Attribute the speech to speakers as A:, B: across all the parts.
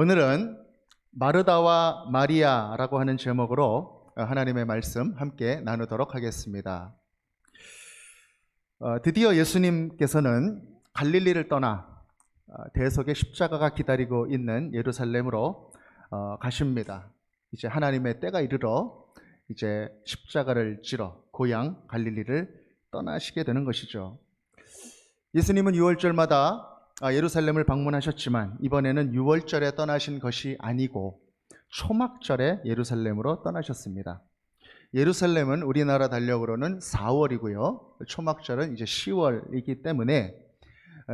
A: 오늘은 마르다와 마리아라고 하는 제목으로 하나님의 말씀 함께 나누도록 하겠습니다. 드디어 예수님께서는 갈릴리를 떠나 대속의 십자가가 기다리고 있는 예루살렘으로 가십니다. 이제 하나님의 때가 이르러 이제 십자가를 지러 고향 갈릴리를 떠나시게 되는 것이죠. 예수님은 유월절마다 예루살렘을 방문하셨지만 이번에는 유월절에 떠나신 것이 아니고 초막절에 예루살렘으로 떠나셨습니다. 예루살렘은 우리나라 달력으로는 4월이고요. 초막절은 이제 10월이기 때문에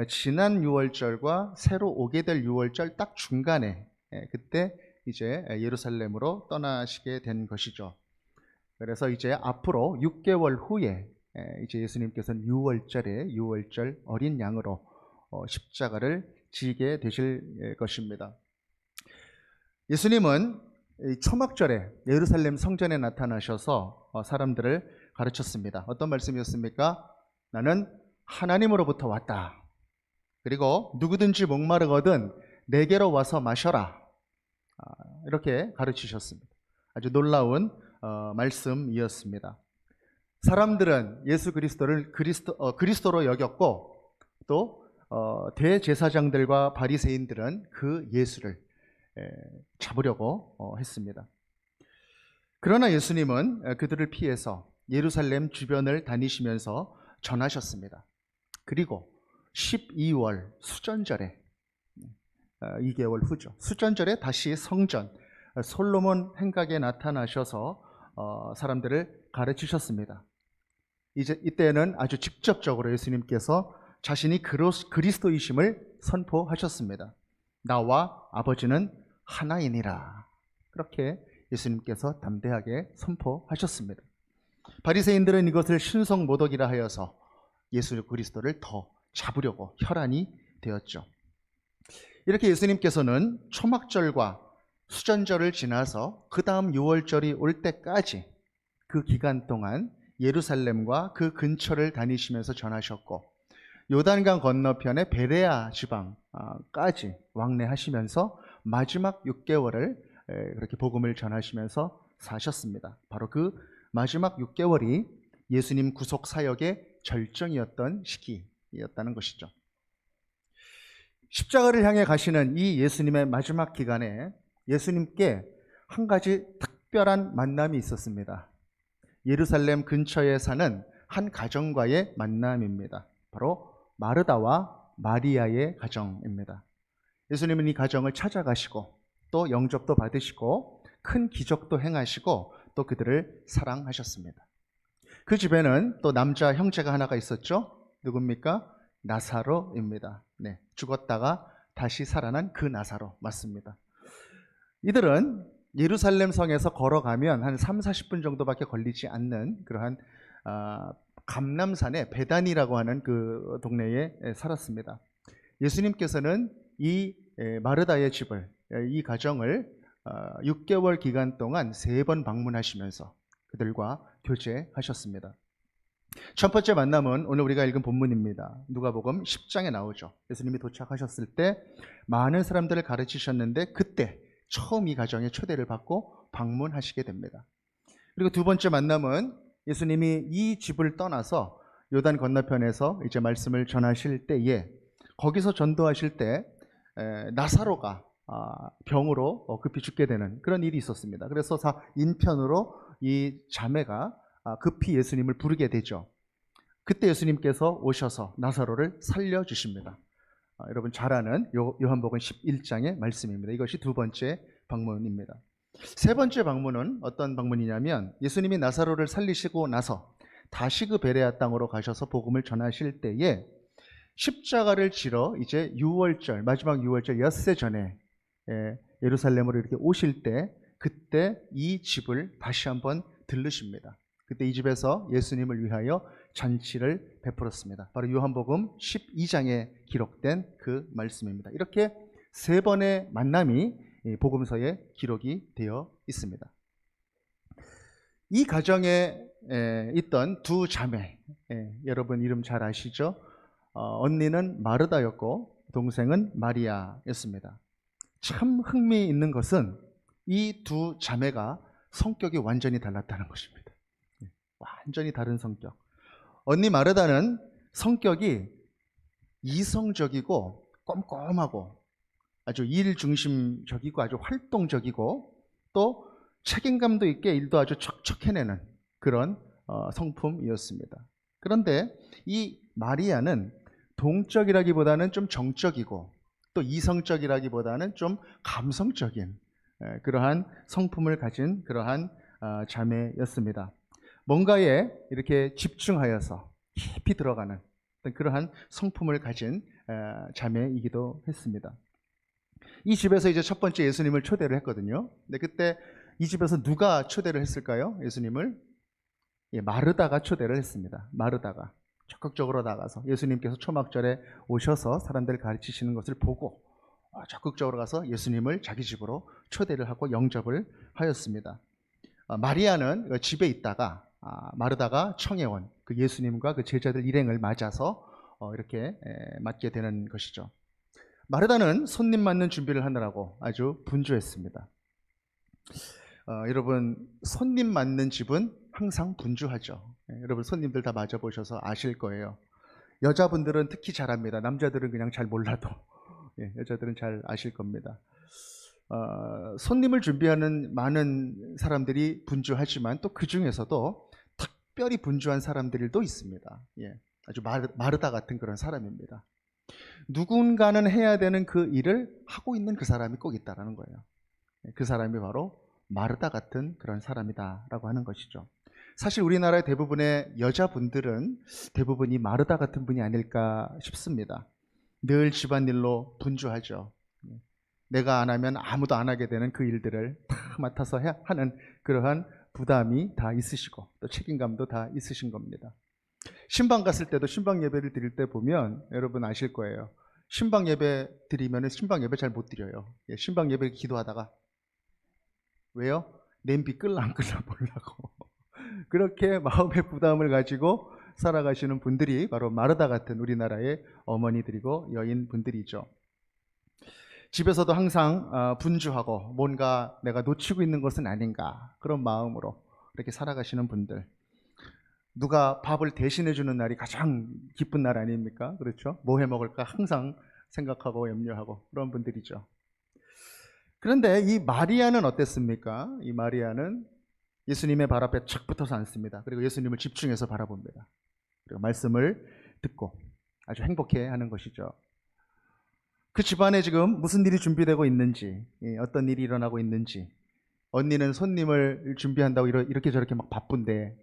A: 지난 유월절과 새로 오게 될 유월절 딱 중간에 그때 이제 예루살렘으로 떠나시게 된 것이죠. 그래서 이제 앞으로 6개월 후에 이제 예수님께서는 유월절 어린 양으로 십자가를 지게 되실 것입니다. 예수님은 초막절에 예루살렘 성전에 나타나셔서 사람들을 가르쳤습니다. 어떤 말씀이었습니까? 나는 하나님으로부터 왔다. 그리고 누구든지 목마르거든 내게로 와서 마셔라. 이렇게 가르치셨습니다. 아주 놀라운 말씀이었습니다. 사람들은 예수 그리스도를 그리스도로 여겼고 또 대제사장들과 바리새인들은 그 예수를 잡으려고 했습니다. 그러나 예수님은 그들을 피해서 예루살렘 주변을 다니시면서 전하셨습니다. 그리고 12월 수전절에 2개월 후죠. 수전절에 다시 성전 솔로몬 행각에 나타나셔서 사람들을 가르치셨습니다. 이제 이때는 아주 직접적으로 예수님께서 자신이 그리스도이심을 선포하셨습니다. 나와 아버지는 하나이니라. 그렇게 예수님께서 담대하게 선포하셨습니다. 바리새인들은 이것을 신성모독이라 하여서 예수 그리스도를 더 잡으려고 혈안이 되었죠. 이렇게 예수님께서는 초막절과 수전절을 지나서 그 다음 유월절이 올 때까지 그 기간 동안 예루살렘과 그 근처를 다니시면서 전하셨고 요단강 건너편의 베레아 지방까지 왕래하시면서 마지막 6개월을 그렇게 복음을 전하시면서 사셨습니다. 바로 그 마지막 6개월이 예수님 구속 사역의 절정이었던 시기였다는 것이죠. 십자가를 향해 가시는 이 예수님의 마지막 기간에 예수님께 한 가지 특별한 만남이 있었습니다. 예루살렘 근처에 사는 한 가정과의 만남입니다. 바로 마르다와 마리아의 가정입니다. 예수님은 이 가정을 찾아가시고 또 영접도 받으시고 큰 기적도 행하시고 또 그들을 사랑하셨습니다. 그 집에는 또 남자 형제가 하나가 있었죠. 누굽니까? 나사로입니다. 네, 죽었다가 다시 살아난 그 나사로 맞습니다. 이들은 예루살렘 성에서 걸어가면 한 30-40분 정도밖에 걸리지 않는 그러한 감람산의 베단이라고 하는 그 동네에 살았습니다. 예수님께서는 이 마르다의 집을, 이 가정을 6개월 기간 동안 3번 방문하시면서 그들과 교제하셨습니다. 첫 번째 만남은 오늘 우리가 읽은 본문입니다. 누가복음 10장에 나오죠. 예수님이 도착하셨을 때 많은 사람들을 가르치셨는데 그때 처음 이 가정에 초대를 받고 방문하시게 됩니다. 그리고 두 번째 만남은 예수님이 이 집을 떠나서 요단 건너편에서 이제 말씀을 전하실 때에 거기서 전도하실 때 나사로가 병으로 급히 죽게 되는 그런 일이 있었습니다. 그래서 인편으로 이 자매가 급히 예수님을 부르게 되죠. 그때 예수님께서 오셔서 나사로를 살려주십니다. 여러분 잘 아는 요한복음 11장의 말씀입니다. 이것이 두 번째 방문입니다. 세 번째 방문은 어떤 방문이냐면 예수님이 나사로를 살리시고 나서 다시 그 베레아 땅으로 가셔서 복음을 전하실 때에 십자가를 지러 이제 유월절 마지막 유월절 엿새 전에 예루살렘으로 이렇게 오실 때 그때 이 집을 다시 한번 들르십니다. 그때 이 집에서 예수님을 위하여 잔치를 베풀었습니다. 바로 요한복음 12장에 기록된 그 말씀입니다. 이렇게 세 번의 만남이 복음서에 기록이 되어 있습니다. 이 가정에 있던 두 자매, 여러분 이름 잘 아시죠? 언니는 마르다였고 동생은 마리아였습니다. 참 흥미있는 것은 이 두 자매가 성격이 완전히 달랐다는 것입니다. 완전히 다른 성격. 언니 마르다는 성격이 이성적이고 꼼꼼하고 아주 일 중심적이고 아주 활동적이고 또 책임감도 있게 일도 아주 척척 해내는 그런 성품이었습니다. 그런데 이 마리아는 동적이라기보다는 좀 정적이고 또 이성적이라기보다는 좀 감성적인 그러한 성품을 가진 그러한 자매였습니다. 뭔가에 이렇게 집중하여서 깊이 들어가는 그러한 성품을 가진 자매이기도 했습니다. 이 집에서 이제 첫 번째 예수님을 초대를 했거든요. 근데 그때 이 집에서 누가 초대를 했을까요? 예수님을? 마르다가 초대를 했습니다. 마르다가 적극적으로 나가서 예수님께서 초막절에 오셔서 사람들을 가르치시는 것을 보고 적극적으로 가서 예수님을 자기 집으로 초대를 하고 영접을 하였습니다. 마리아는 집에 있다가 마르다가 청해온 그 예수님과 그 제자들 일행을 맞아서 이렇게 맞게 되는 것이죠. 마르다는 손님 맞는 준비를 하느라고 아주 분주했습니다. 여러분, 손님 맞는 집은 항상 분주하죠. 여러분 손님들 다 맞아보셔서 아실 거예요. 여자분들은 특히 잘합니다. 남자들은 그냥 잘 몰라도 여자들은 잘 아실 겁니다. 손님을 준비하는 많은 사람들이 분주하지만 또 그 중에서도 특별히 분주한 사람들도 있습니다. 아주 마르다 같은 그런 사람입니다. 누군가는 해야 되는 그 일을 하고 있는 그 사람이 꼭 있다라는 거예요. 그 사람이 바로 마르다 같은 그런 사람이다라고 하는 것이죠. 사실 우리나라의 대부분의 여자분들은 대부분이 마르다 같은 분이 아닐까 싶습니다. 늘 집안일로 분주하죠. 내가 안 하면 아무도 안 하게 되는 그 일들을 다 맡아서 하는 그러한 부담이 다 있으시고 또 책임감도 다 있으신 겁니다. 신방 갔을 때도 신방 예배를 드릴 때 보면 여러분 아실 거예요. 신방 예배 드리면 신방 예배 잘 못 드려요. 신방 예배 기도하다가 왜요? 냄비 끌라 안 끌라 보려고 그렇게 마음의 부담을 가지고 살아가시는 분들이 바로 마르다 같은 우리나라의 어머니들이고 여인분들이죠. 집에서도 항상 분주하고 뭔가 내가 놓치고 있는 것은 아닌가 그런 마음으로 이렇게 살아가시는 분들, 누가 밥을 대신해 주는 날이 가장 기쁜 날 아닙니까? 그렇죠? 뭐 해 먹을까 항상 생각하고 염려하고 그런 분들이죠. 그런데 이 마리아는 어땠습니까? 이 마리아는 예수님의 발 앞에 착 붙어서 앉습니다. 그리고 예수님을 집중해서 바라봅니다. 그리고 말씀을 듣고 아주 행복해하는 것이죠. 그 집안에 지금 무슨 일이 준비되고 있는지, 어떤 일이 일어나고 있는지, 언니는 손님을 준비한다고 이렇게 저렇게 막 바쁜데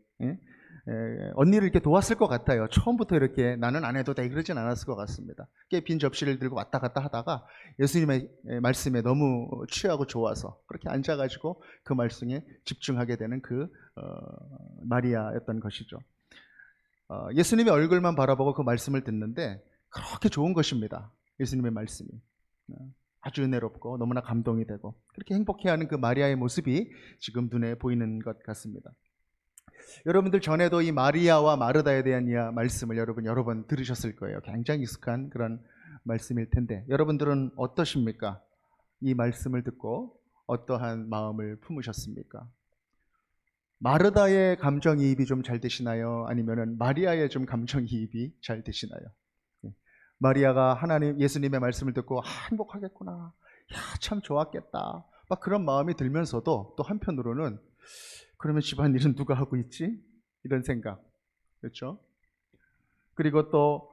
A: 언니를 이렇게 도왔을 것 같아요. 처음부터 이렇게 나는 안 해도 돼 그러진 않았을 것 같습니다. 빈 접시를 들고 왔다 갔다 하다가 예수님의 말씀에 너무 취하고 좋아서 그렇게 앉아가지고 그 말씀에 집중하게 되는 그 마리아였던 것이죠. 예수님의 얼굴만 바라보고 그 말씀을 듣는데 그렇게 좋은 것입니다. 예수님의 말씀이 아주 은혜롭고 너무나 감동이 되고 그렇게 행복해하는 그 마리아의 모습이 지금 눈에 보이는 것 같습니다. 여러분들 전에도 이 마리아와 마르다에 대한 말씀을 여러분 여러 번 들으셨을 거예요. 굉장히 익숙한 그런 말씀일 텐데 여러분들은 어떠십니까? 이 말씀을 듣고 어떠한 마음을 품으셨습니까? 마르다의 감정이입이 좀 잘 되시나요? 아니면 마리아의 좀 감정이입이 잘 되시나요? 마리아가 예수님의 말씀을 듣고 행복하겠구나, 참 좋았겠다 막 그런 마음이 들면서도 또 한편으로는 그러면 집안일은 누가 하고 있지? 이런 생각. 그렇죠? 그리고 또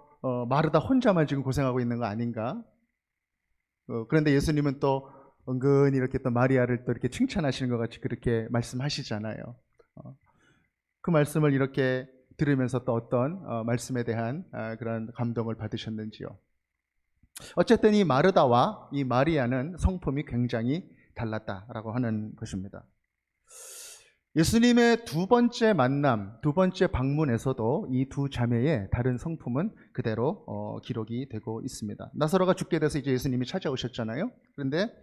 A: 마르다 혼자만 지금 고생하고 있는 거 아닌가? 그런데 예수님은 또 은근히 이렇게 또 마리아를 또 이렇게 칭찬하시는 것 같이 그렇게 말씀하시잖아요. 그 말씀을 이렇게 들으면서 또 어떤 말씀에 대한 그런 감동을 받으셨는지요. 어쨌든 이 마르다와 이 마리아는 성품이 굉장히 달랐다라고 하는 것입니다. 예수님의 두 번째 만남, 두 번째 방문에서도 이 두 자매의 다른 성품은 그대로 기록이 되고 있습니다. 나사로가 죽게 돼서 이제 예수님이 찾아오셨잖아요. 그런데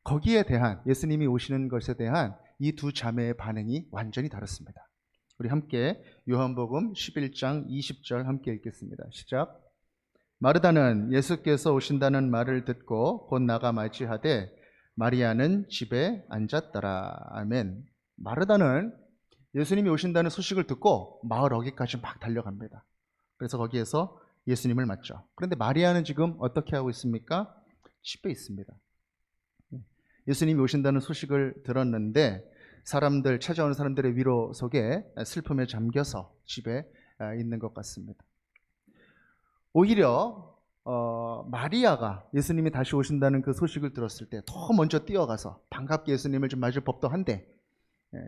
A: 거기에 대한 예수님이 오시는 것에 대한 이 두 자매의 반응이 완전히 다릅니다. 우리 함께 요한복음 11장 20절 함께 읽겠습니다. 시작. 마르다는 예수께서 오신다는 말을 듣고 곧 나가 맞이하되 마리아는 집에 앉았더라. 아멘. 마르다는 예수님이 오신다는 소식을 듣고 마을 어귀까지 막 달려갑니다. 그래서 거기에서 예수님을 맞죠. 그런데 마리아는 지금 어떻게 하고 있습니까? 집에 있습니다. 예수님이 오신다는 소식을 들었는데 찾아오는 사람들의 위로 속에 슬픔에 잠겨서 집에 있는 것 같습니다. 오히려 마리아가 예수님이 다시 오신다는 그 소식을 들었을 때 더 먼저 뛰어가서 반갑게 예수님을 좀 맞을 법도 한데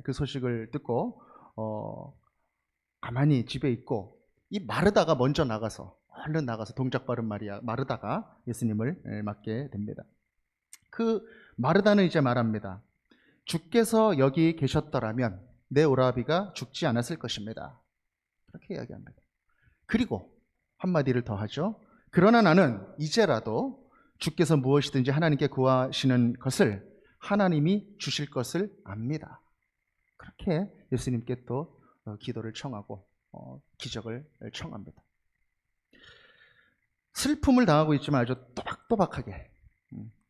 A: 그 소식을 듣고 가만히 집에 있고 이 마르다가 먼저 나가서 얼른 나가서 동작 빠른 마르다가 예수님을 맞게 됩니다. 그 마르다는 이제 말합니다. 주께서 여기 계셨더라면 내 오라비가 죽지 않았을 것입니다. 그렇게 이야기합니다. 그리고 한마디를 더 하죠. 그러나 나는 이제라도 주께서 무엇이든지 하나님께 구하시는 것을 하나님이 주실 것을 압니다. 그렇게 예수님께 또 기도를 청하고 기적을 청합니다. 슬픔을 당하고 있지만 아주 또박또박하게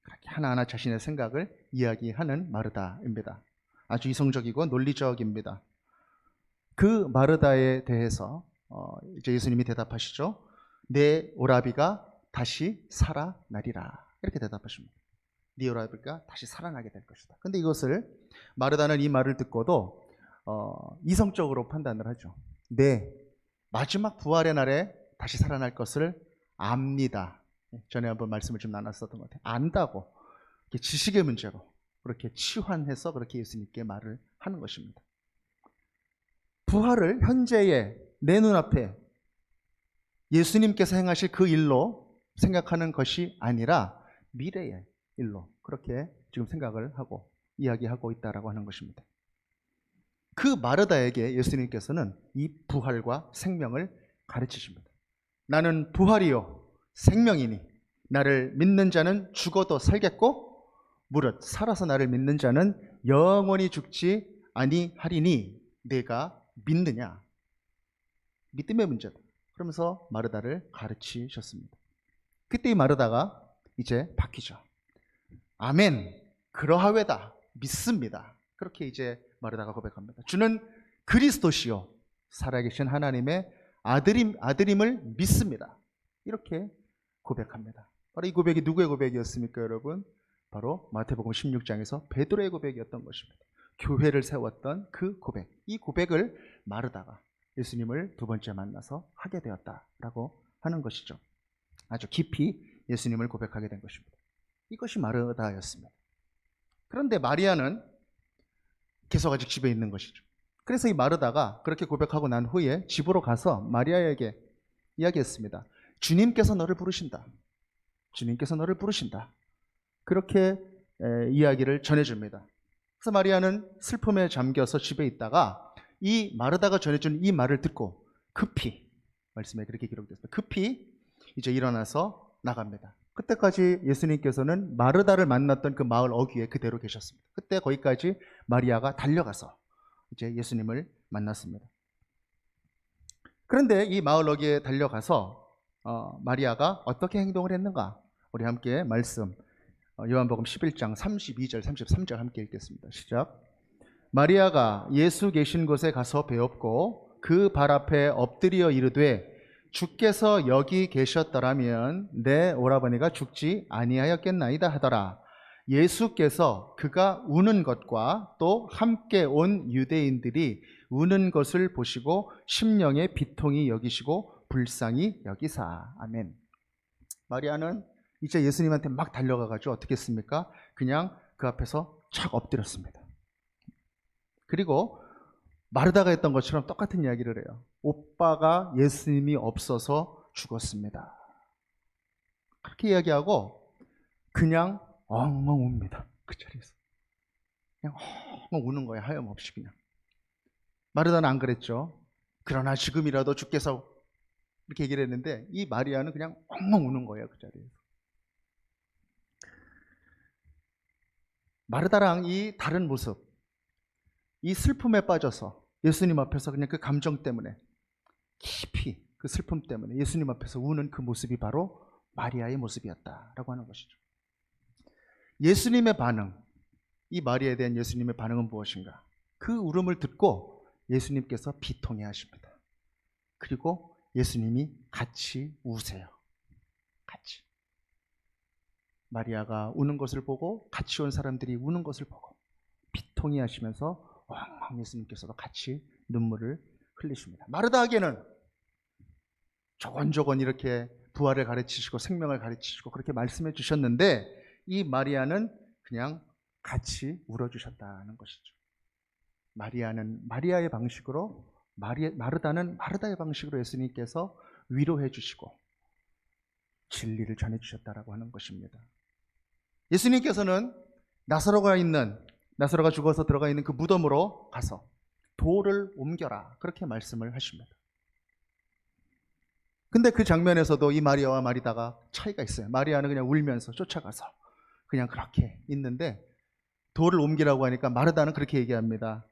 A: 그렇게 하나하나 자신의 생각을 이야기하는 마르다입니다. 아주 이성적이고 논리적입니다. 그 마르다에 대해서 이제 예수님이 대답하시죠. 내 오라비가 다시 살아나리라. 이렇게 대답하십니다. 네 오라비가 다시 살아나게 될 것이다. 근데 이것을 마르다는 이 말을 듣고도 이성적으로 판단을 하죠. 네, 마지막 부활의 날에 다시 살아날 것을 압니다. 전에 한번 말씀을 좀 나눴었던 것 같아요. 안다고 지식의 문제로 그렇게 치환해서 그렇게 예수님께 말을 하는 것입니다. 부활을 현재의 내 눈앞에 예수님께서 행하실 그 일로 생각하는 것이 아니라 미래의 일로 그렇게 지금 생각을 하고 이야기하고 있다라고 하는 것입니다. 그 마르다에게 예수님께서는 이 부활과 생명을 가르치십니다. 나는 부활이요 생명이니 나를 믿는 자는 죽어도 살겠고 무릇 살아서 나를 믿는 자는 영원히 죽지 아니하리니 내가 믿느냐? 믿음의 문제다. 그러면서 마르다를 가르치셨습니다. 그때 이 마르다가 이제 바뀌죠. 아멘, 그러하외다, 믿습니다. 그렇게 이제 마르다가 고백합니다. 주는 그리스도시요 살아계신 하나님의 아들임을 믿습니다. 이렇게 고백합니다. 바로 이 고백이 누구의 고백이었습니까, 여러분? 바로 마태복음 16장에서 베드로의 고백이었던 것입니다. 교회를 세웠던 그 고백. 이 고백을 마르다가 예수님을 두 번째 만나서 하게 되었다라고 하는 것이죠. 아주 깊이 예수님을 고백하게 된 것입니다. 이것이 마르다였습니다. 그런데 마리아는 계속 아직 집에 있는 것이죠. 그래서 이 마르다가 그렇게 고백하고 난 후에 집으로 가서 마리아에게 이야기했습니다. 주님께서 너를 부르신다. 주님께서 너를 부르신다. 그렇게 이야기를 전해줍니다. 그래서 마리아는 슬픔에 잠겨서 집에 있다가 이 마르다가 전해준 이 말을 듣고 급히, 말씀에 그렇게 기록됐습니다. 급히 이제 일어나서 나갑니다. 그때까지 예수님께서는 마르다를 만났던 그 마을 어귀에 그대로 계셨습니다. 그때 거기까지 마리아가 달려가서 이제 예수님을 만났습니다. 그런데 이 마을 어귀에 달려가서 마리아가 어떻게 행동을 했는가? 우리 함께 말씀 요한복음 11장 32절 33절 함께 읽겠습니다. 시작. 마리아가 예수 계신 곳에 가서 배웠고 그 발 앞에 엎드려 이르되 주께서 여기 계셨더라면 내 오라버니가 죽지 아니하였겠나이다 하더라. 예수께서 그가 우는 것과 또 함께 온 유대인들이 우는 것을 보시고 심령의 비통이 여기시고 불쌍히 여기사. 아멘. 마리아는 이제 예수님한테 막 달려가가지고 어떻게 했습니까? 그냥 그 앞에서 착 엎드렸습니다. 그리고 마르다가 했던 것처럼 똑같은 이야기를 해요. 오빠가 예수님이 없어서 죽었습니다. 그렇게 이야기하고 그냥 엉엉 웁니다. 그 자리에서. 그냥 엉엉 우는 거예요. 하염없이 그냥. 마르다는 안 그랬죠. 그러나 지금이라도 주께서 이렇게 얘기를 했는데 이 마리아는 그냥 엉엉 우는 거예요. 그 자리에서. 마르다랑 이 다른 모습, 이 슬픔에 빠져서 예수님 앞에서 그냥 그 감정 때문에 깊이 그 슬픔 때문에 예수님 앞에서 우는 그 모습이 바로 마리아의 모습이었다라고 하는 것이죠. 예수님의 반응, 이 마리아에 대한 예수님의 반응은 무엇인가? 그 울음을 듣고 예수님께서 비통해 하십니다. 그리고 예수님이 같이 우세요. 같이. 마리아가 우는 것을 보고 같이 온 사람들이 우는 것을 보고 비통해 하시면서 엉엉 예수님께서도 같이 눈물을 흘리십니다. 마르다에게는 조곤조곤 이렇게 부활을 가르치시고 생명을 가르치시고 그렇게 말씀해 주셨는데 이 마리아는 그냥 같이 울어주셨다는 것이죠. 마리아는 마리아의 방식으로, 마르다는 마르다의 방식으로 예수님께서 위로해 주시고 진리를 전해 주셨다라고 하는 것입니다. 예수님께서는 나사로가 죽어서 들어가 있는 그 무덤으로 가서 돌을 옮겨라, 그렇게 말씀을 하십니다. 근데 그 장면에서도 이 마리아와 마리다가 차이가 있어요. 마리아는 그냥 울면서 쫓아가서 그냥 그렇게 있는데 돌을 옮기라고 하니까 마르다는 그렇게 얘기합니다.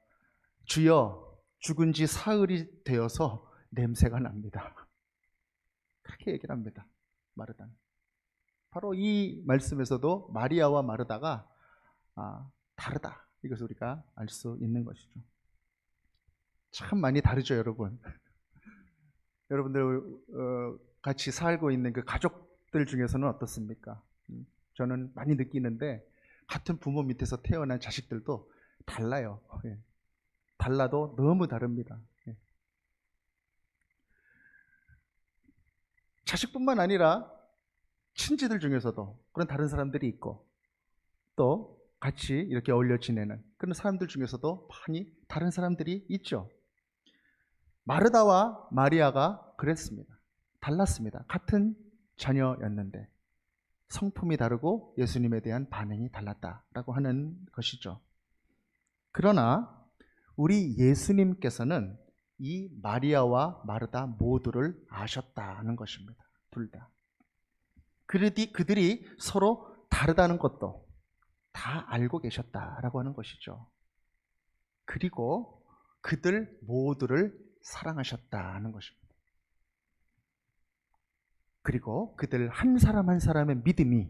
A: 주여, 죽은 지 사흘이 되어서 냄새가 납니다. 그렇게 얘기를 합니다. 마르다는. 바로 이 말씀에서도 마리아와 마르다가 다르다, 이것을 우리가 알 수 있는 것이죠. 참 많이 다르죠, 여러분. 여러분들 같이 살고 있는 그 가족들 중에서는 어떻습니까? 저는 많이 느끼는데 같은 부모 밑에서 태어난 자식들도 달라요. 달라도 너무 다릅니다. 자식뿐만 아니라 친지들 중에서도 그런 다른 사람들이 있고 또 같이 이렇게 어울려 지내는 그런 사람들 중에서도 많이 다른 사람들이 있죠. 마르다와 마리아가 그랬습니다. 달랐습니다. 같은 자녀였는데 성품이 다르고 예수님에 대한 반응이 달랐다라고 하는 것이죠. 그러나 우리 예수님께서는 이 마리아와 마르다 모두를 아셨다는 것입니다. 둘 다. 그들이 서로 다르다는 것도 다 알고 계셨다라고 하는 것이죠. 그리고 그들 모두를 사랑하셨다는 것입니다. 그리고 그들 한 사람 한 사람의 믿음이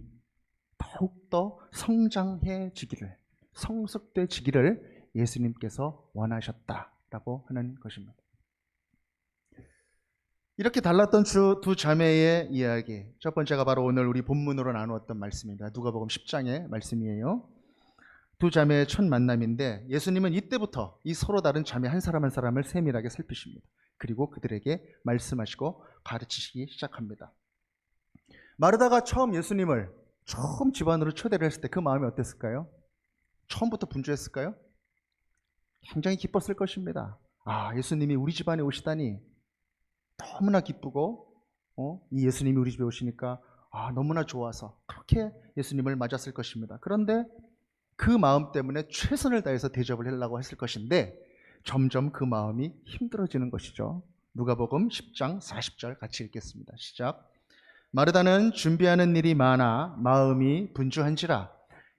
A: 더욱더 성장해지기를, 성숙되지기를 예수님께서 원하셨다라고 하는 것입니다. 이렇게 달랐던 두 자매의 이야기, 첫 번째가 바로 오늘 우리 본문으로 나누었던 말씀입니다. 누가복음 10장의 말씀이에요. 두 자매의 첫 만남인데 예수님은 이때부터 이 서로 다른 자매 한 사람 한 사람을 세밀하게 살피십니다. 그리고 그들에게 말씀하시고 가르치시기 시작합니다. 마르다가 예수님을 처음 집안으로 초대를 했을 때 그 마음이 어땠을까요? 처음부터 분주했을까요? 굉장히 기뻤을 것입니다. 예수님이 우리 집안에 오시다니 너무나 기쁘고 이 예수님이 우리 집에 오시니까 너무나 좋아서 그렇게 예수님을 맞았을 것입니다. 그런데 그 마음 때문에 최선을 다해서 대접을 하려고 했을 것인데 점점 그 마음이 힘들어지는 것이죠. 누가복음 10장 40절 같이 읽겠습니다. 시작. 마르다는 준비하는 일이 많아 마음이 분주한지라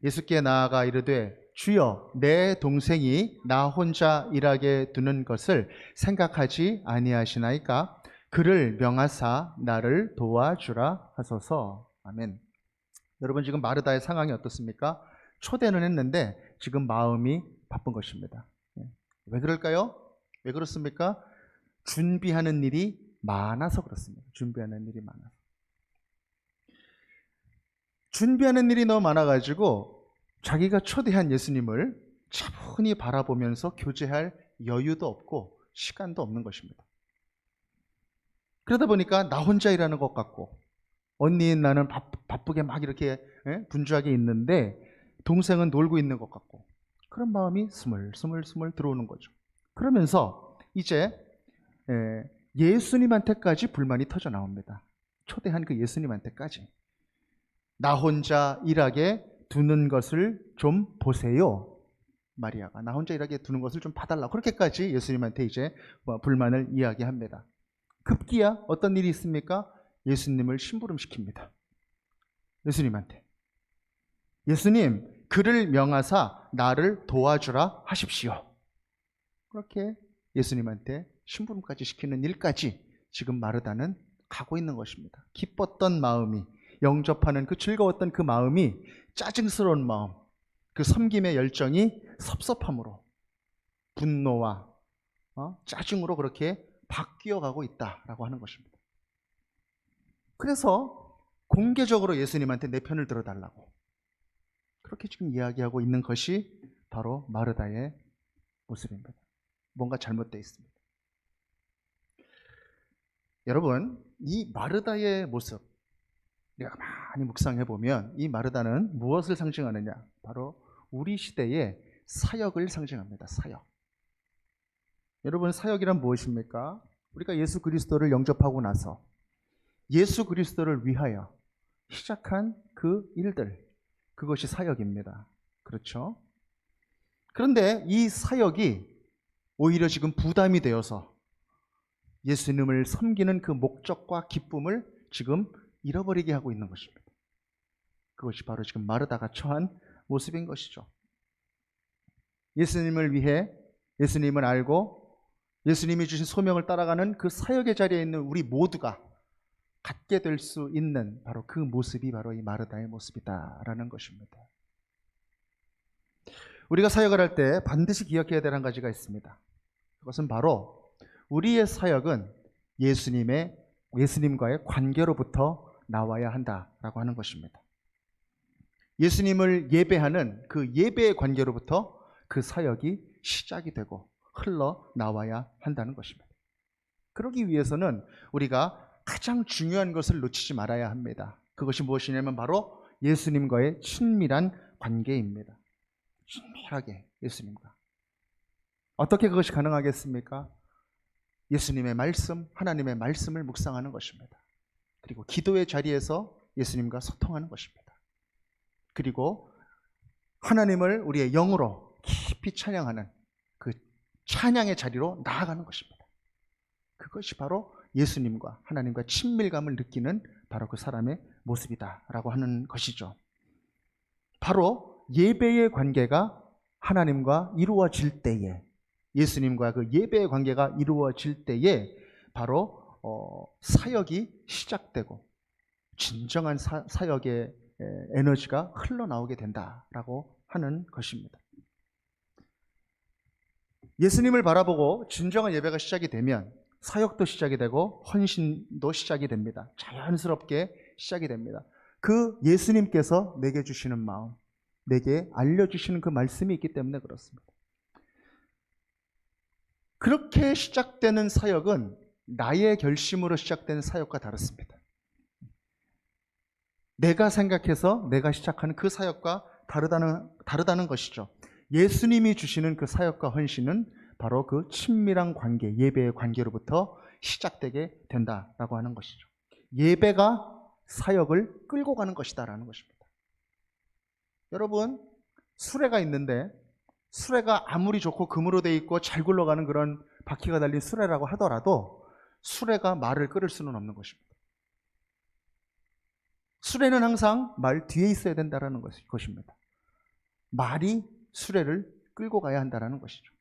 A: 예수께 나아가 이르되 주여, 내 동생이 나 혼자 일하게 두는 것을 생각하지 아니하시나이까? 그를 명하사 나를 도와주라 하소서. 아멘. 여러분, 지금 마르다의 상황이 어떻습니까? 초대는 했는데 지금 마음이 바쁜 것입니다. 왜 그럴까요? 왜 그렇습니까? 준비하는 일이 많아서 그렇습니다. 준비하는 일이 많아서. 준비하는 일이 너무 많아가지고 자기가 초대한 예수님을 차분히 바라보면서 교제할 여유도 없고 시간도 없는 것입니다. 그러다 보니까 나 혼자 일하는 것 같고 언니인 나는 바쁘게 막 이렇게 분주하게 있는데 동생은 놀고 있는 것 같고 그런 마음이 스물스물 들어오는 거죠. 그러면서 이제 예수님한테까지 불만이 터져 나옵니다. 초대한 그 예수님한테까지. 나 혼자 일하게 두는 것을 좀 보세요. 마리아가 나 혼자 일하게 두는 것을 좀 봐달라. 그렇게까지 예수님한테 이제 불만을 이야기합니다. 급기야 어떤 일이 있습니까? 예수님을 심부름시킵니다. 예수님한테. 예수님, 그를 명하사 나를 도와주라 하십시오. 그렇게 예수님한테 심부름까지 시키는 일까지 지금 마르다는 가고 있는 것입니다. 기뻤던 마음이 영접하는 그 즐거웠던 그 마음이 짜증스러운 마음, 그 섬김의 열정이 섭섭함으로, 분노와 짜증으로 그렇게 바뀌어가고 있다라고 하는 것입니다. 그래서 공개적으로 예수님한테 내 편을 들어달라고 그렇게 지금 이야기하고 있는 것이 바로 마르다의 모습입니다. 뭔가 잘못되어 있습니다. 여러분, 이 마르다의 모습 우리가 많이 묵상해 보면 이 마르다는 무엇을 상징하느냐? 바로 우리 시대의 사역을 상징합니다. 사역. 여러분, 사역이란 무엇입니까? 우리가 예수 그리스도를 영접하고 나서 예수 그리스도를 위하여 시작한 그 일들, 그것이 사역입니다. 그렇죠? 그런데 이 사역이 오히려 지금 부담이 되어서 예수님을 섬기는 그 목적과 기쁨을 지금 잃어버리게 하고 있는 것입니다. 그것이 바로 지금 마르다가 처한 모습인 것이죠. 예수님을 위해, 예수님을 알고 예수님이 주신 소명을 따라가는 그 사역의 자리에 있는 우리 모두가 갖게 될 수 있는 바로 그 모습이 바로 이 마르다의 모습이다라는 것입니다. 우리가 사역을 할 때 반드시 기억해야 될 한 가지가 있습니다. 그것은 바로 우리의 사역은 예수님과의 관계로부터 나와야 한다라고 하는 것입니다. 예수님을 예배하는 그 예배의 관계로부터 그 사역이 시작이 되고 흘러나와야 한다는 것입니다. 그러기 위해서는 우리가 가장 중요한 것을 놓치지 말아야 합니다. 그것이 무엇이냐면 바로 예수님과의 친밀한 관계입니다. 친밀하게 예수님과. 어떻게 그것이 가능하겠습니까? 예수님의 말씀, 하나님의 말씀을 묵상하는 것입니다. 그리고 기도의 자리에서 예수님과 소통하는 것입니다. 그리고 하나님을 우리의 영으로 깊이 찬양하는 그 찬양의 자리로 나아가는 것입니다. 그것이 바로 예수님과 하나님과 친밀감을 느끼는 바로 그 사람의 모습이다라고 하는 것이죠. 바로 예배의 관계가 하나님과 이루어질 때에, 예수님과 그 예배의 관계가 이루어질 때에 바로 사역이 시작되고 진정한 사역의 에너지가 흘러나오게 된다라고 하는 것입니다. 예수님을 바라보고 진정한 예배가 시작이 되면 사역도 시작이 되고 헌신도 시작이 됩니다. 자연스럽게 시작이 됩니다. 그 예수님께서 내게 주시는 마음, 내게 알려주시는 그 말씀이 있기 때문에 그렇습니다. 그렇게 시작되는 사역은 나의 결심으로 시작되는 사역과 다릅니다. 내가 생각해서 내가 시작하는 그 사역과 다르다는 것이죠. 예수님이 주시는 그 사역과 헌신은 바로 그 친밀한 관계, 예배의 관계로부터 시작되게 된다라고 하는 것이죠. 예배가 사역을 끌고 가는 것이다라는 것입니다. 여러분, 수레가 있는데 수레가 아무리 좋고 금으로 돼 있고 잘 굴러가는 그런 바퀴가 달린 수레라고 하더라도 수레가 말을 끌을 수는 없는 것입니다. 수레는 항상 말 뒤에 있어야 된다는 것입니다. 말이 수레를 끌고 가야 한다는 것이죠.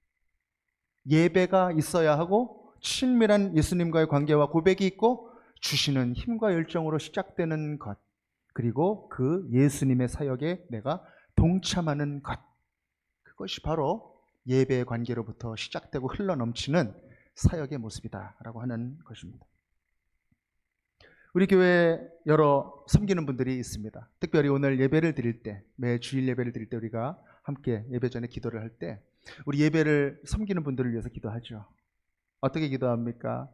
A: 예배가 있어야 하고 친밀한 예수님과의 관계와 고백이 있고 주시는 힘과 열정으로 시작되는 것, 그리고 그 예수님의 사역에 내가 동참하는 것, 그것이 바로 예배의 관계로부터 시작되고 흘러넘치는 사역의 모습이다라고 하는 것입니다. 우리 교회에 여러 섬기는 분들이 있습니다. 특별히 오늘 예배를 드릴 때, 매 주일 예배를 드릴 때 우리가 함께 예배 전에 기도를 할 때 우리 예배를 섬기는 분들을 위해서 기도하죠. 어떻게 기도합니까?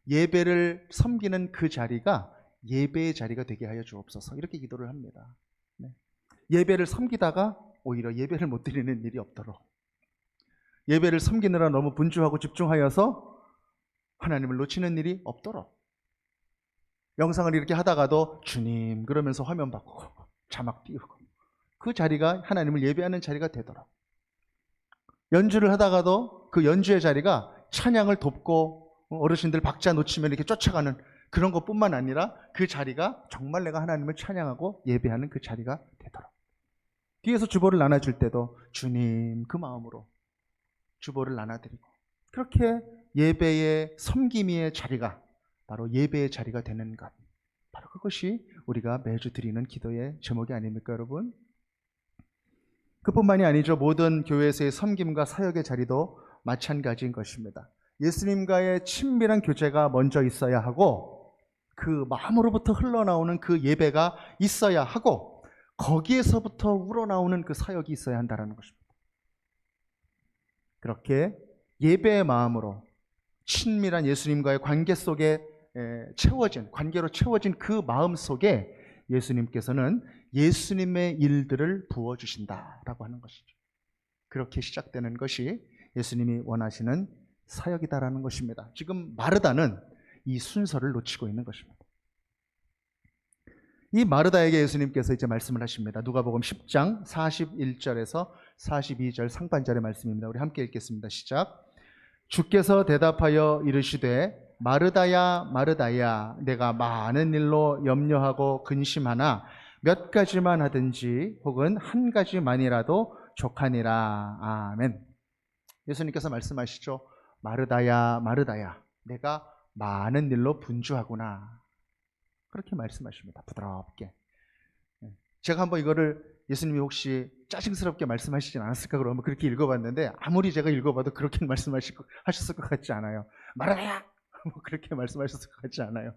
A: 예배를 섬기는 그 자리가 예배의 자리가 되게 하여 주옵소서, 이렇게 기도를 합니다. 네. 예배를 섬기다가 오히려 예배를 못 드리는 일이 없도록, 예배를 섬기느라 너무 분주하고 집중하여서 하나님을 놓치는 일이 없도록, 영상을 이렇게 하다가도 주님 그러면서 화면 바꾸고 자막 띄우고 그 자리가 하나님을 예배하는 자리가 되도록, 연주를 하다가도 그 연주의 자리가 찬양을 돕고 어르신들 박자 놓치면 이렇게 쫓아가는 그런 것뿐만 아니라 그 자리가 정말 내가 하나님을 찬양하고 예배하는 그 자리가 되도록, 뒤에서 주보를 나눠줄 때도 주님 그 마음으로 주보를 나눠드리고, 그렇게 예배의 섬김의 자리가 바로 예배의 자리가 되는 것, 바로 그것이 우리가 매주 드리는 기도의 제목이 아닙니까, 여러분? 그뿐만이 아니죠. 모든 교회에서의 섬김과 사역의 자리도 마찬가지인 것입니다. 예수님과의 친밀한 교제가 먼저 있어야 하고, 그 마음으로부터 흘러나오는 그 예배가 있어야 하고, 거기에서부터 우러나오는 그 사역이 있어야 한다는 것입니다. 그렇게 예배의 마음으로 친밀한 예수님과의 관계 속에 관계로 채워진 그 마음 속에 예수님께서는 예수님의 일들을 부어주신다라고 하는 것이죠. 그렇게 시작되는 것이 예수님이 원하시는 사역이다라는 것입니다. 지금 마르다는 이 순서를 놓치고 있는 것입니다. 이 마르다에게 예수님께서 이제 말씀을 하십니다. 누가복음 10장 41절에서 42절 상반절의 말씀입니다. 우리 함께 읽겠습니다. 시작. 주께서 대답하여 이르시되 마르다야 마르다야 내가 많은 일로 염려하고 근심하나 몇 가지만 하든지 혹은 한 가지만이라도 족하니라. 아멘. 예수님께서 말씀하시죠. 마르다야 마르다야 내가 많은 일로 분주하구나. 그렇게 말씀하십니다. 부드럽게. 제가 한번 이거를 예수님이 혹시 짜증스럽게 말씀하시진 않았을까 그러면 그렇게 읽어봤는데 아무리 제가 읽어봐도 그렇게 하셨을 것 같지 않아요. 마르다야! 그렇게 말씀하셨을 것 같지 않아요.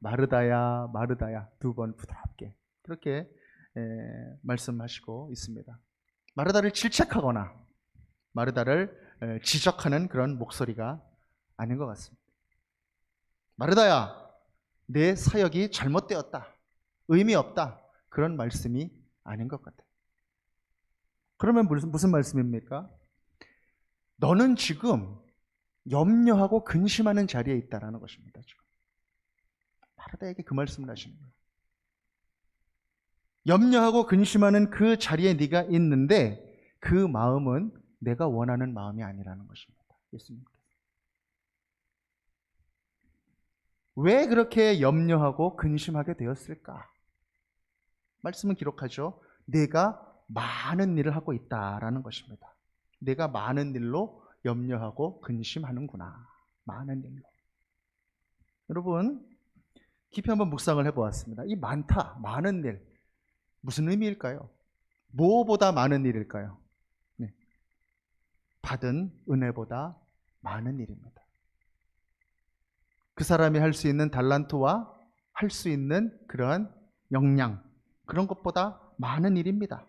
A: 마르다야 마르다야 두 번 부드럽게 그렇게 말씀하시고 있습니다. 마르다를 질책하거나 마르다를 지적하는 그런 목소리가 아닌 것 같습니다. 마르다야 내 사역이 잘못되었다. 의미 없다. 그런 말씀이 아닌 것 같아요. 그러면 무슨 말씀입니까? 너는 지금 염려하고 근심하는 자리에 있다라는 것입니다. 지금 마르다에게 그 말씀을 하시는 거예요. 염려하고 근심하는 그 자리에 네가 있는데 그 마음은 내가 원하는 마음이 아니라는 것입니다. 예수님께서. 왜 그렇게 염려하고 근심하게 되었을까? 말씀은 기록하죠. 내가 많은 일을 하고 있다라는 것입니다. 내가 많은 일로 염려하고 근심하는구나. 많은 일로. 여러분, 깊이 한번 묵상을 해보았습니다. 이 많은 일, 무슨 의미일까요? 무엇보다 많은 일일까요? 네. 받은 은혜보다 많은 일입니다. 그 사람이 할 수 있는 달란트와 할 수 있는 그러한 역량, 그런 것보다 많은 일입니다.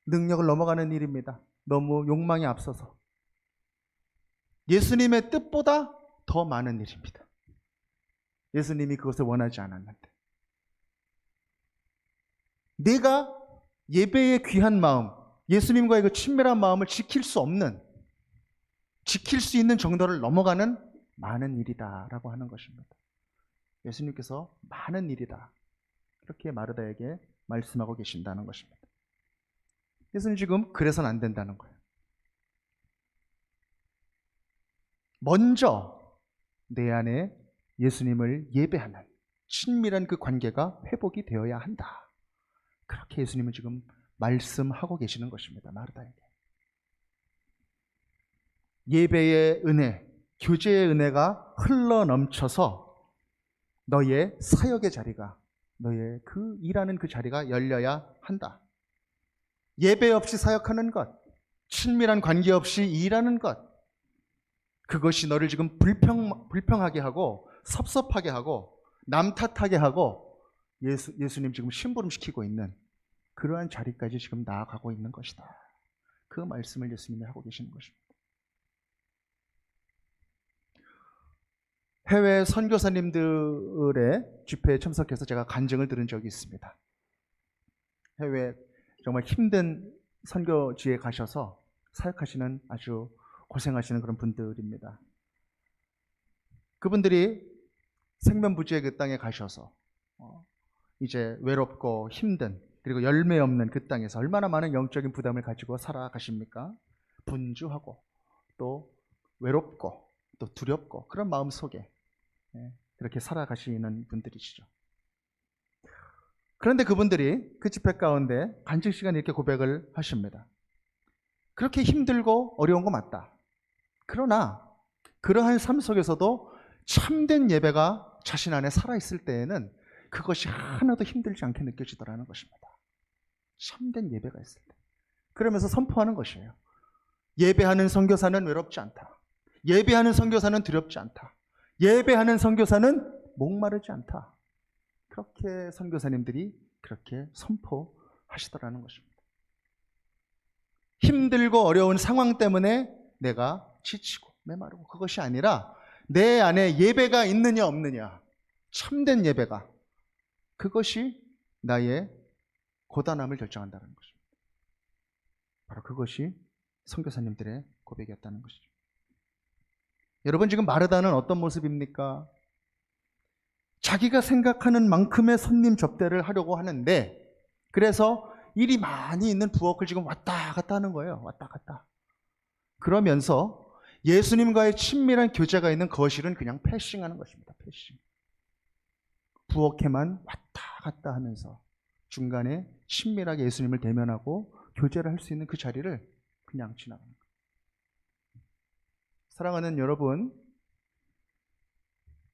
A: 능력을 넘어가는 일입니다. 너무 욕망이 앞서서. 예수님의 뜻보다 더 많은 일입니다. 예수님이 그것을 원하지 않았는데. 내가 예배의 귀한 마음, 예수님과의 그 친밀한 마음을 지킬 수 있는 정도를 넘어가는 많은 일이다라고 하는 것입니다. 예수님께서 많은 일이다. 그렇게 마르다에게 말씀하고 계신다는 것입니다. 예수님 지금 그래서는 안 된다는 거예요. 먼저 내 안에 예수님을 예배하는 친밀한 그 관계가 회복이 되어야 한다. 그렇게 예수님은 지금 말씀하고 계시는 것입니다. 마르다에게. 예배의 은혜, 교제의 은혜가 흘러넘쳐서 너의 사역의 자리가, 너의 그 일하는 그 자리가 열려야 한다. 예배 없이 사역하는 것, 친밀한 관계 없이 일하는 것, 그것이 너를 지금 불평하게 하고 섭섭하게 하고 남 탓하게 하고 예수님 지금 심부름시키고 있는 그러한 자리까지 지금 나아가고 있는 것이다. 그 말씀을 예수님이 하고 계시는 것입니다. 해외 선교사님들의 집회에 참석해서 제가 간증을 들은 적이 있습니다. 해외 정말 힘든 선교지에 가셔서 사역하시는 아주 고생하시는 그런 분들입니다. 그분들이 생면부지의 그 땅에 가셔서 이제 외롭고 힘든 그리고 열매 없는 그 땅에서 얼마나 많은 영적인 부담을 가지고 살아가십니까? 분주하고 또 외롭고 또 두렵고 그런 마음 속에 그렇게 살아가시는 분들이시죠. 그런데 그분들이 그 집회 가운데 간증 시간에 이렇게 고백을 하십니다. 그렇게 힘들고 어려운 거 맞다. 그러나 그러한 삶 속에서도 참된 예배가 자신 안에 살아있을 때에는 그것이 하나도 힘들지 않게 느껴지더라는 것입니다. 참된 예배가 있을 때. 그러면서 선포하는 것이에요. 예배하는 선교사는 외롭지 않다. 예배하는 선교사는 두렵지 않다. 예배하는 선교사는 목마르지 않다. 그렇게 선교사님들이 그렇게 선포하시더라는 것입니다. 힘들고 어려운 상황 때문에 내가 지치고 메마르고 그것이 아니라 내 안에 예배가 있느냐 없느냐, 참된 예배가, 그것이 나의 고단함을 결정한다는 것입니다. 바로 그것이 선교사님들의 고백이었다는 것이죠. 여러분, 지금 마르다는 어떤 모습입니까? 자기가 생각하는 만큼의 손님 접대를 하려고 하는데, 그래서 일이 많이 있는 부엌을 지금 왔다 갔다 하는 거예요. 왔다 갔다. 그러면서 예수님과의 친밀한 교제가 있는 거실은 그냥 패싱하는 것입니다. 패싱. 부엌에만 왔다 갔다 하면서 중간에 친밀하게 예수님을 대면하고 교제를 할 수 있는 그 자리를 그냥 지나가는 거예요. 사랑하는 여러분,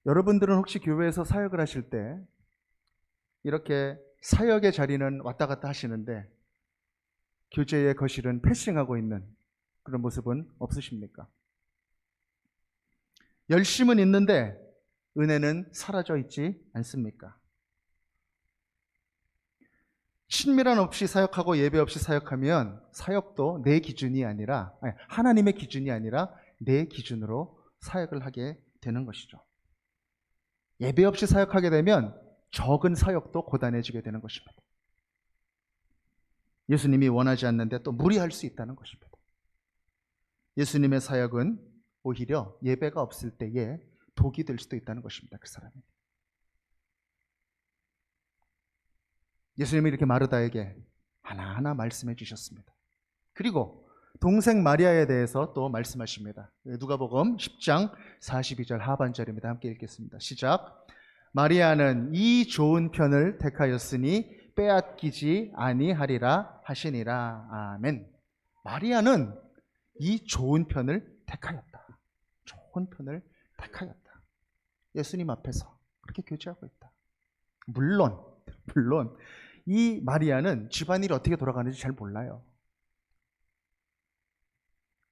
A: 여러분들은 혹시 교회에서 사역을 하실 때 이렇게 사역의 자리는 왔다 갔다 하시는데 교제의 거실은 패싱하고 있는 그런 모습은 없으십니까? 열심은 있는데 은혜는 사라져 있지 않습니까? 친밀함 없이 사역하고 예배 없이 사역하면 사역도 내 기준이 아니라, 하나님의 기준이 아니라 내 기준으로 사역을 하게 되는 것이죠. 예배 없이 사역하게 되면 적은 사역도 고단해지게 되는 것입니다. 예수님이 원하지 않는데 또 무리할 수 있다는 것입니다. 예수님의 사역은 오히려 예배가 없을 때에 독이 될 수도 있다는 것입니다. 그 사람이. 예수님이 이렇게 마르다에게 하나하나 말씀해 주셨습니다. 그리고 동생 마리아에 대해서 또 말씀하십니다. 누가복음 10장 42절 하반절입니다. 함께 읽겠습니다. 시작. 마리아는 이 좋은 편을 택하였으니 빼앗기지 아니하리라 하시니라. 아멘. 마리아는 이 좋은 편을 택하였다. 좋은 편을 택하였다. 예수님 앞에서 그렇게 교제하고 있다. 물론 이 마리아는 집안일이 어떻게 돌아가는지 잘 몰라요.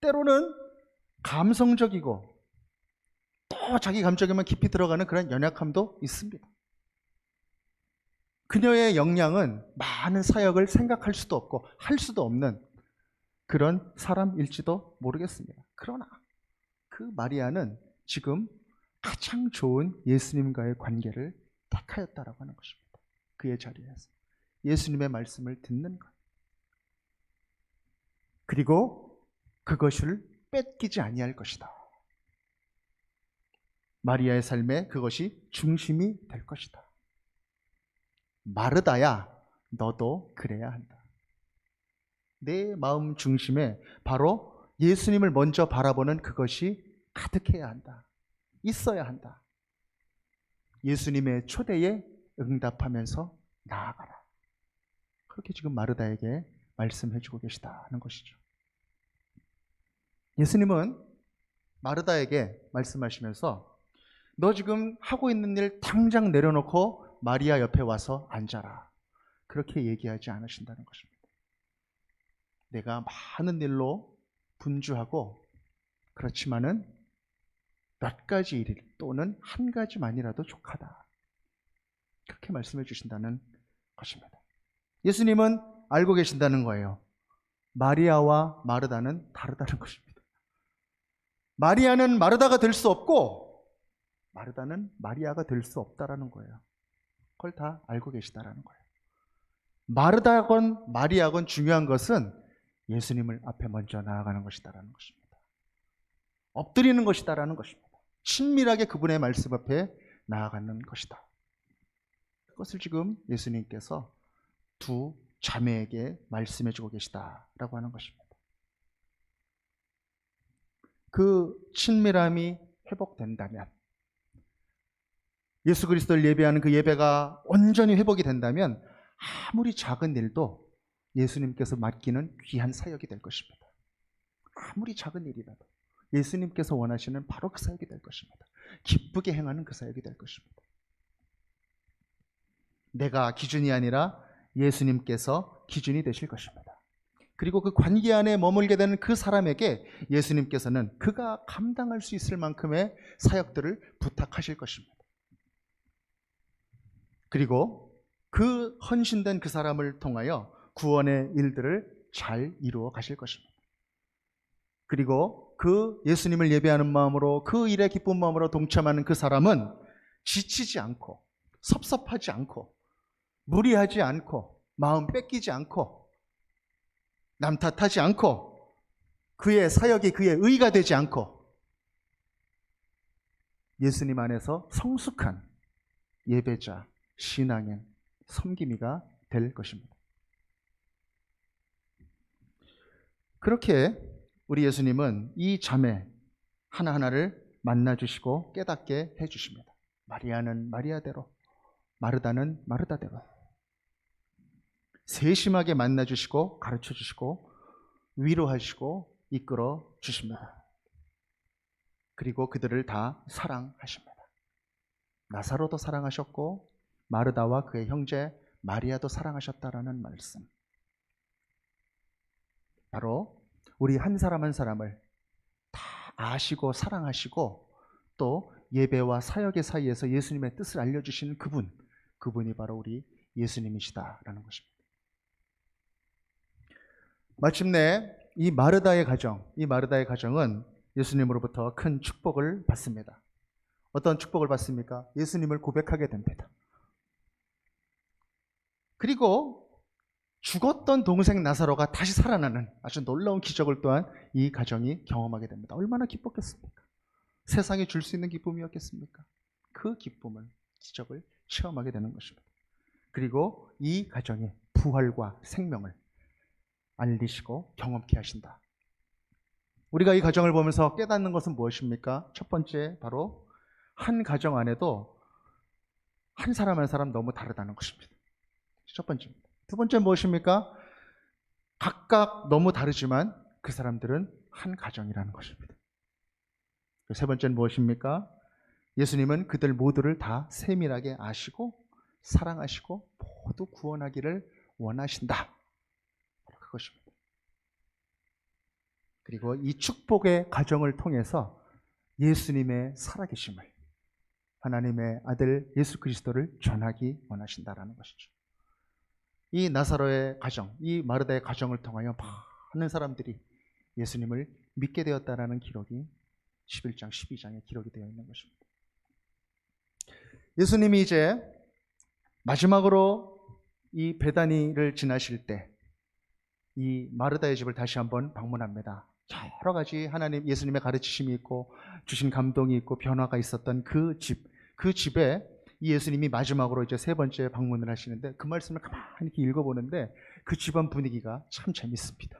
A: 때로는 감성적이고 또 자기 감정에만 깊이 들어가는 그런 연약함도 있습니다. 그녀의 역량은 많은 사역을 생각할 수도 없고 할 수도 없는 그런 사람일지도 모르겠습니다. 그러나 그 마리아는 지금 가장 좋은 예수님과의 관계를 택하였다라고 하는 것입니다. 그의 자리에서 예수님의 말씀을 듣는 것, 그리고 그것을 뺏기지 아니할 것이다. 마리아의 삶에 그것이 중심이 될 것이다. 마르다야, 너도 그래야 한다. 내 마음 중심에 바로 예수님을 먼저 바라보는 그것이 가득해야 한다. 있어야 한다. 예수님의 초대에 응답하면서 나아가라. 그렇게 지금 마르다에게 말씀해주고 계시다는 것이죠. 예수님은 마르다에게 말씀하시면서 너 지금 하고 있는 일 당장 내려놓고 마리아 옆에 와서 앉아라. 그렇게 얘기하지 않으신다는 것입니다. 내가 많은 일로 분주하고 그렇지만은 몇 가지 일 또는 한 가지만이라도 족하다. 그렇게 말씀해 주신다는 것입니다. 예수님은 알고 계신다는 거예요. 마리아와 마르다는 다르다는 것입니다. 마리아는 마르다가 될 수 없고 마르다는 마리아가 될 수 없다라는 거예요. 그걸 다 알고 계시다라는 거예요. 마르다건 마리아건 중요한 것은 예수님을 앞에 먼저 나아가는 것이다라는 것입니다. 엎드리는 것이다라는 것입니다. 친밀하게 그분의 말씀 앞에 나아가는 것이다. 그것을 지금 예수님께서 두 자매에게 말씀해주고 계시다라고 하는 것입니다. 그 친밀함이 회복된다면, 예수 그리스도를 예배하는 그 예배가 온전히 회복이 된다면 아무리 작은 일도 예수님께서 맡기는 귀한 사역이 될 것입니다. 아무리 작은 일이라도 예수님께서 원하시는 바로 그 사역이 될 것입니다. 기쁘게 행하는 그 사역이 될 것입니다. 내가 기준이 아니라 예수님께서 기준이 되실 것입니다. 그리고 그 관계 안에 머물게 되는 그 사람에게 예수님께서는 그가 감당할 수 있을 만큼의 사역들을 부탁하실 것입니다. 그리고 그 헌신된 그 사람을 통하여 구원의 일들을 잘 이루어 가실 것입니다. 그리고 그 예수님을 예배하는 마음으로 그 일에 기쁜 마음으로 동참하는 그 사람은 지치지 않고 섭섭하지 않고 무리하지 않고 마음 뺏기지 않고 남 탓하지 않고 그의 사역이 그의 의가 되지 않고 예수님 안에서 성숙한 예배자, 신앙인, 섬김이가 될 것입니다. 그렇게 우리 예수님은 이 자매 하나하나를 만나주시고 깨닫게 해주십니다. 마리아는 마리아대로, 마르다는 마르다대로 세심하게 만나주시고 가르쳐주시고 위로하시고 이끌어 주십니다. 그리고 그들을 다 사랑하십니다. 나사로도 사랑하셨고 마르다와 그의 형제 마리아도 사랑하셨다라는 말씀. 바로 우리 한 사람 한 사람을 다 아시고 사랑하시고 또 예배와 사역의 사이에서 예수님의 뜻을 알려주시는 그분이 바로 우리 예수님이시다라는 것입니다. 마침내 이 마르다의 가정은 예수님으로부터 큰 축복을 받습니다. 어떤 축복을 받습니까? 예수님을 고백하게 됩니다. 그리고 죽었던 동생 나사로가 다시 살아나는 아주 놀라운 기적을 또한 이 가정이 경험하게 됩니다. 얼마나 기뻤겠습니까? 세상에 줄 수 있는 기쁨이었겠습니까? 그 기쁨을, 기적을 체험하게 되는 것입니다. 그리고 이 가정의 부활과 생명을 알리시고 경험케 하신다. 우리가 이 가정을 보면서 깨닫는 것은 무엇입니까? 첫 번째, 바로 한 가정 안에도 한 사람 한 사람 너무 다르다는 것입니다. 첫 번째입니다. 두 번째 무엇입니까? 각각 너무 다르지만 그 사람들은 한 가정이라는 것입니다. 세 번째는 무엇입니까? 예수님은 그들 모두를 다 세밀하게 아시고 사랑하시고 모두 구원하기를 원하신다. 그것입니다. 그리고 이 축복의 가정을 통해서 예수님의 살아계심을, 하나님의 아들 예수 그리스도를 전하기 원하신다라는 것이죠. 이 나사로의 가정, 이 마르다의 가정을 통하여 많은 사람들이 예수님을 믿게 되었다라는 기록이 11장, 12장에 기록이 되어 있는 것입니다. 예수님이 이제 마지막으로 이 베다니를 지나실 때 이 마르다의 집을 다시 한번 방문합니다. 여러 가지 하나님, 예수님의 가르치심이 있고 주신 감동이 있고 변화가 있었던 그 집에 이 예수님이 마지막으로 이제 세 번째 방문을 하시는데 그 말씀을 가만히 이렇게 읽어보는데 그 집안 분위기가 참 재밌습니다.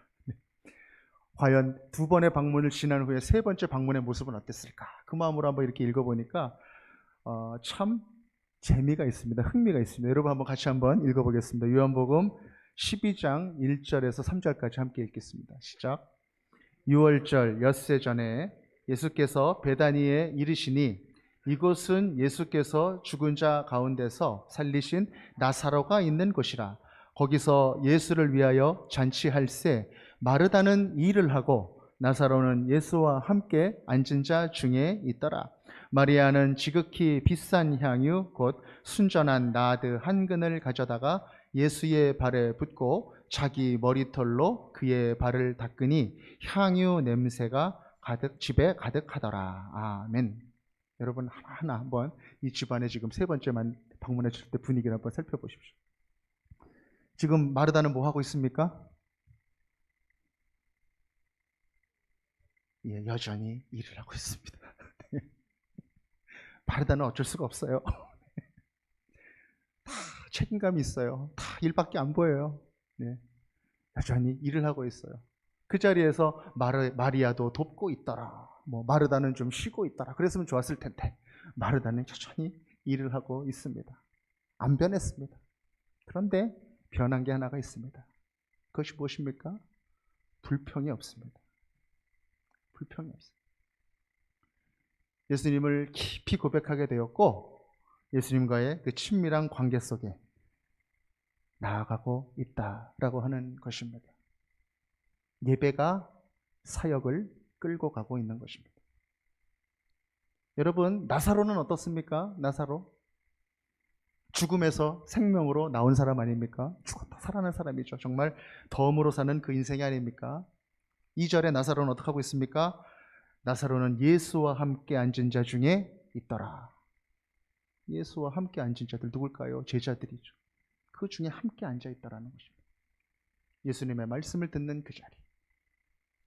A: 과연 두 번의 방문을 지난 후에 세 번째 방문의 모습은 어땠을까? 그 마음으로 한번 이렇게 읽어보니까 참 재미가 있습니다. 흥미가 있습니다. 여러분 한번 같이 한번 읽어보겠습니다. 요한복음 12장 1절에서 3절까지 함께 읽겠습니다. 시작. 6월절 엿새 전에 예수께서 베다니에 이르시니 이곳은 예수께서 죽은 자 가운데서 살리신 나사로가 있는 곳이라. 거기서 예수를 위하여 잔치할세 마르다는 일을 하고 나사로는 예수와 함께 앉은 자 중에 있더라. 마리아는 지극히 비싼 향유 곧 순전한 나드 한 근을 가져다가 예수의 발에 붓고 자기 머리털로 그의 발을 닦으니 향유 냄새가 집에 가득하더라. 아멘. 여러분 하나하나 한번 이 집안에 지금 세 번째만 방문하실 때 분위기를 한번 살펴보십시오. 지금 마르다는 뭐 하고 있습니까? 예, 여전히 일을 하고 있습니다. 마르다는 어쩔 수가 없어요. 다 책임감이 있어요. 다 일밖에 안 보여요. 네. 여전히 일을 하고 있어요. 그 자리에서 마리아도 돕고 있더라. 마르다는 좀 쉬고 있더라. 그랬으면 좋았을 텐데 마르다는 여전히 일을 하고 있습니다. 안 변했습니다. 그런데 변한 게 하나가 있습니다. 그것이 무엇입니까? 불평이 없습니다. 불평이 없습니다. 예수님을 깊이 고백하게 되었고 예수님과의 그 친밀한 관계 속에 나아가고 있다라고 하는 것입니다. 예배가 사역을 끌고 가고 있는 것입니다. 여러분, 나사로는 어떻습니까? 나사로? 죽음에서 생명으로 나온 사람 아닙니까? 죽었다 살아난 사람이죠. 정말 덤으로 사는 그 인생이 아닙니까? 2절에 나사로는 어떻게 하고 있습니까? 나사로는 예수와 함께 앉은 자 중에 있더라. 예수와 함께 앉은 자들 누굴까요? 제자들이죠. 그 중에 함께 앉아 있다라는 것입니다. 예수님의 말씀을 듣는 그 자리,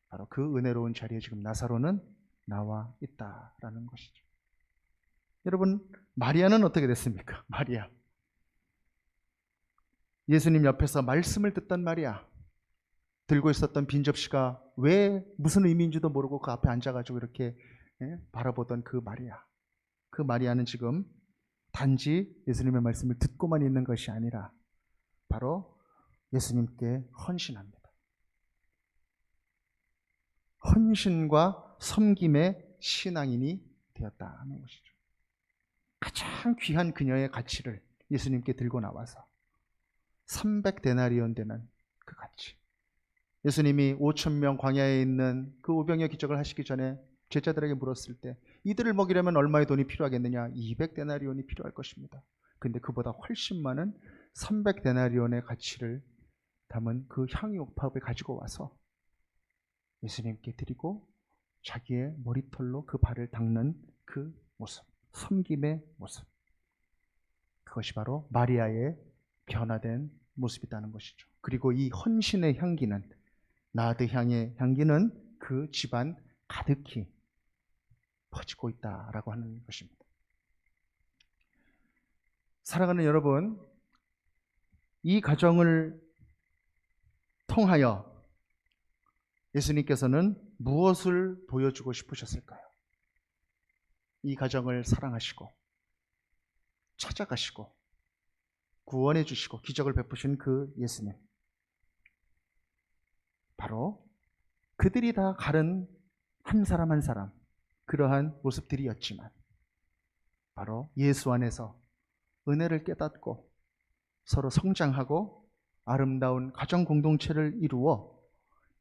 A: 바로 그 은혜로운 자리에 지금 나사로는 나와 있다라는 것이죠. 여러분, 마리아는 어떻게 됐습니까? 마리아, 예수님 옆에서 말씀을 듣던 마리아, 들고 있었던 빈 접시가 왜 무슨 의미인지도 모르고 그 앞에 앉아가지고 이렇게 바라보던 그 마리아, 그 마리아는 지금 단지 예수님의 말씀을 듣고만 있는 것이 아니라 바로 예수님께 헌신합니다. 헌신과 섬김의 신앙인이 되었다는 것이죠. 가장 귀한 그녀의 가치를 예수님께 들고 나와서 300데나리온 되는 그 가치, 예수님이 5,000명 광야에 있는 그 오병이어 기적을 하시기 전에 제자들에게 물었을 때 이들을 먹이려면 얼마의 돈이 필요하겠느냐? 200데나리온이 필요할 것입니다. 근데 그보다 훨씬 많은 300데나리온의 가치를 담은 그 향유옥팝을 가지고 와서 예수님께 드리고 자기의 머리털로 그 발을 닦는 그 모습, 섬김의 모습, 그것이 바로 마리아의 변화된 모습이라는 것이죠. 그리고 이 헌신의 향기는, 나드 향의 향기는 그 집안 가득히 퍼지고 있다라고 하는 것입니다. 사랑하는 여러분, 이 가정을 통하여 예수님께서는 무엇을 보여주고 싶으셨을까요? 이 가정을 사랑하시고 찾아가시고 구원해 주시고 기적을 베푸신 그 예수님, 바로 그들이 다 다른 한 사람 한 사람 그러한 모습들이었지만 바로 예수 안에서 은혜를 깨닫고 서로 성장하고 아름다운 가정 공동체를 이루어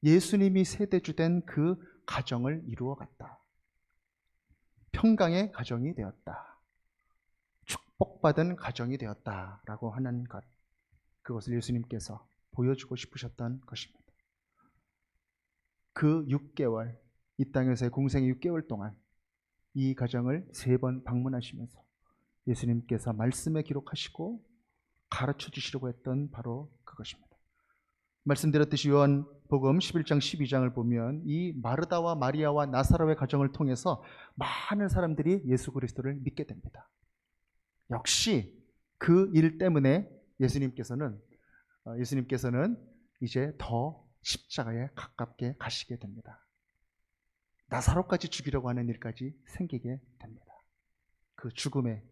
A: 예수님이 세대주된 그 가정을 이루어 갔다. 평강의 가정이 되었다. 축복받은 가정이 되었다라고 하는 것, 그것을 예수님께서 보여주고 싶으셨던 것입니다. 그 6개월, 이 땅에서의 공생의 6개월 동안 이 가정을 3번 방문하시면서 예수님께서 말씀에 기록하시고 가르쳐 주시려고 했던 바로 그것입니다. 말씀드렸듯이 요한복음 11장 12장을 보면 이 마르다와 마리아와 나사로의 가정을 통해서 많은 사람들이 예수 그리스도를 믿게 됩니다. 역시 그 일 때문에 예수님께서는 이제 더 십자가에 가깝게 가시게 됩니다. 나사로까지 죽이려고 하는 일까지 생기게 됩니다. 그 죽음에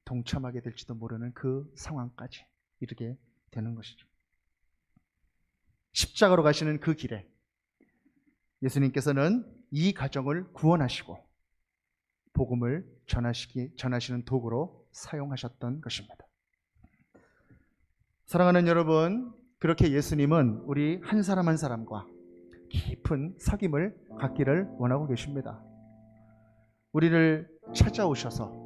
A: 동참하게 될지도 모르는 그 상황까지 이르게 되는 것이죠. 십자가로 가시는 그 길에 예수님께서는 이 가정을 구원하시고 복음을 전하시는 도구로 사용하셨던 것입니다. 사랑하는 여러분, 그렇게 예수님은 우리 한 사람 한 사람과 깊은 사귐을 갖기를 원하고 계십니다. 우리를 찾아오셔서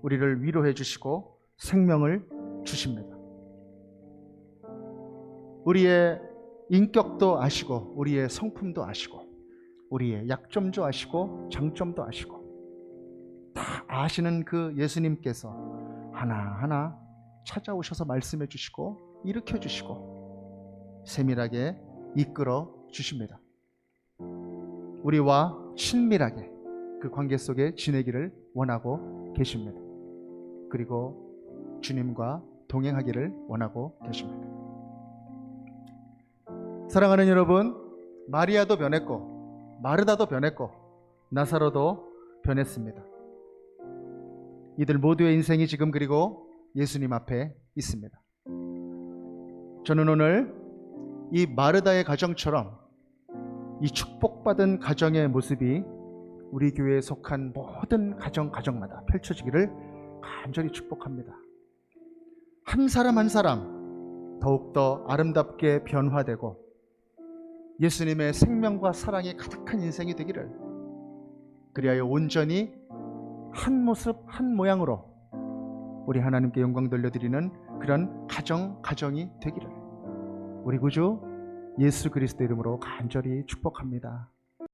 A: 우리를 위로해 주시고 생명을 주십니다. 우리의 인격도 아시고 우리의 성품도 아시고 우리의 약점도 아시고 장점도 아시고 다 아시는 그 예수님께서 하나하나 찾아오셔서 말씀해 주시고 일으켜 주시고 세밀하게 이끌어 주십니다. 우리와 친밀하게 그 관계 속에 지내기를 원하고 계십니다. 그리고 주님과 동행하기를 원하고 계십니다. 사랑하는 여러분, 마리아도 변했고 마르다도 변했고 나사로도 변했습니다. 이들 모두의 인생이 지금 그리고 예수님 앞에 있습니다. 저는 오늘 이 마르다의 가정처럼 이 축복받은 가정의 모습이 우리 교회에 속한 모든 가정마다 펼쳐지기를 간절히 축복합니다. 한 사람 한 사람 더욱더 아름답게 변화되고 예수님의 생명과 사랑이 가득한 인생이 되기를, 그리하여 온전히 한 모습 한 모양으로 우리 하나님께 영광 돌려드리는 그런 가정이 되기를 우리 구주 예수 그리스도 이름으로 간절히 축복합니다.